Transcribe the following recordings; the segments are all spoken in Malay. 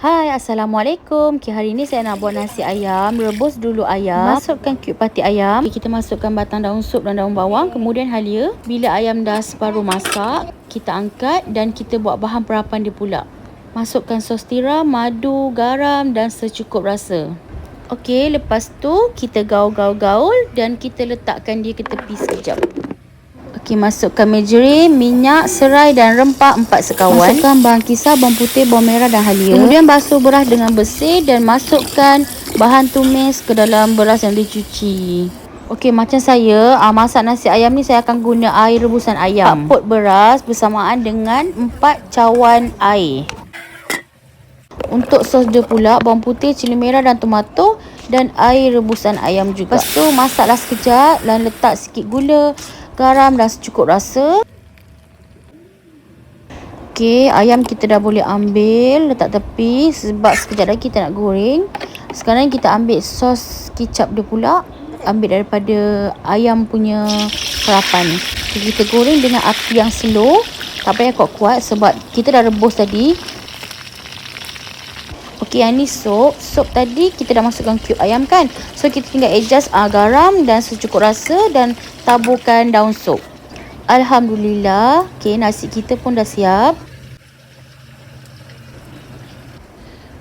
Hai, Assalamualaikum. Hari ni saya nak buat nasi ayam. Rebus dulu ayam. Masukkan cube pati ayam. Kita masukkan batang daun sup dan daun bawang. Kemudian halia. Bila ayam dah separuh masak, kita angkat dan kita buat bahan perapan dia pula. Masukkan sos tiram, madu, garam dan secukup rasa. Okey, lepas tu kita gaul-gaul dan kita letakkan dia ke tepi sekejap. Okey, masukkan margarin, minyak, serai dan rempah 4 sekawan. Masukkan bawang kisar, bawang putih, bawang merah dan halia. Kemudian basuh beras dengan bersih dan masukkan bahan tumis ke dalam beras yang dicuci. Okey, macam saya masak nasi ayam ni, saya akan guna air rebusan ayam. 4 pot beras bersamaan dengan 4 cawan air. Untuk sos dia pula, bawang putih, cili merah dan tomato dan air rebusan ayam juga. Lepas tu masaklah sekejap dan letak sikit gula, garam dan secukup rasa. Okey, ayam kita dah boleh ambil, letak tepi sebab sekejap lagi kita nak goreng. Sekarang kita ambil sos kicap dia pula, ambil daripada ayam punya perapan. Kita goreng dengan api yang slow, tak payah kuat-kuat sebab kita dah rebus tadi. Okey, yang ni sup tadi kita dah masukkan cube ayam kan. So kita tinggal adjust garam dan secukup rasa dan taburkan daun sup. Alhamdulillah, okey, nasi kita pun dah siap.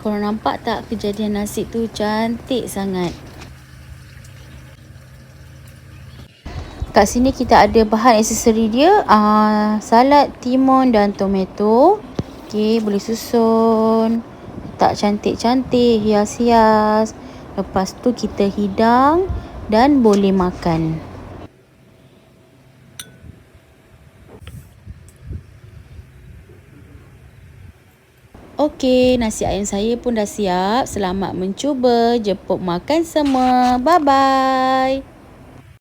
Korang nampak tak kejadian nasi tu cantik sangat. Kat sini kita ada bahan aksesori dia, salad, timun dan tomato. Okey, boleh susun. Tak cantik-cantik, hias-hias. Lepas tu kita hidang dan boleh makan. Okey, nasi ayam saya pun dah siap. Selamat mencuba. Jemput makan semua. Bye-bye.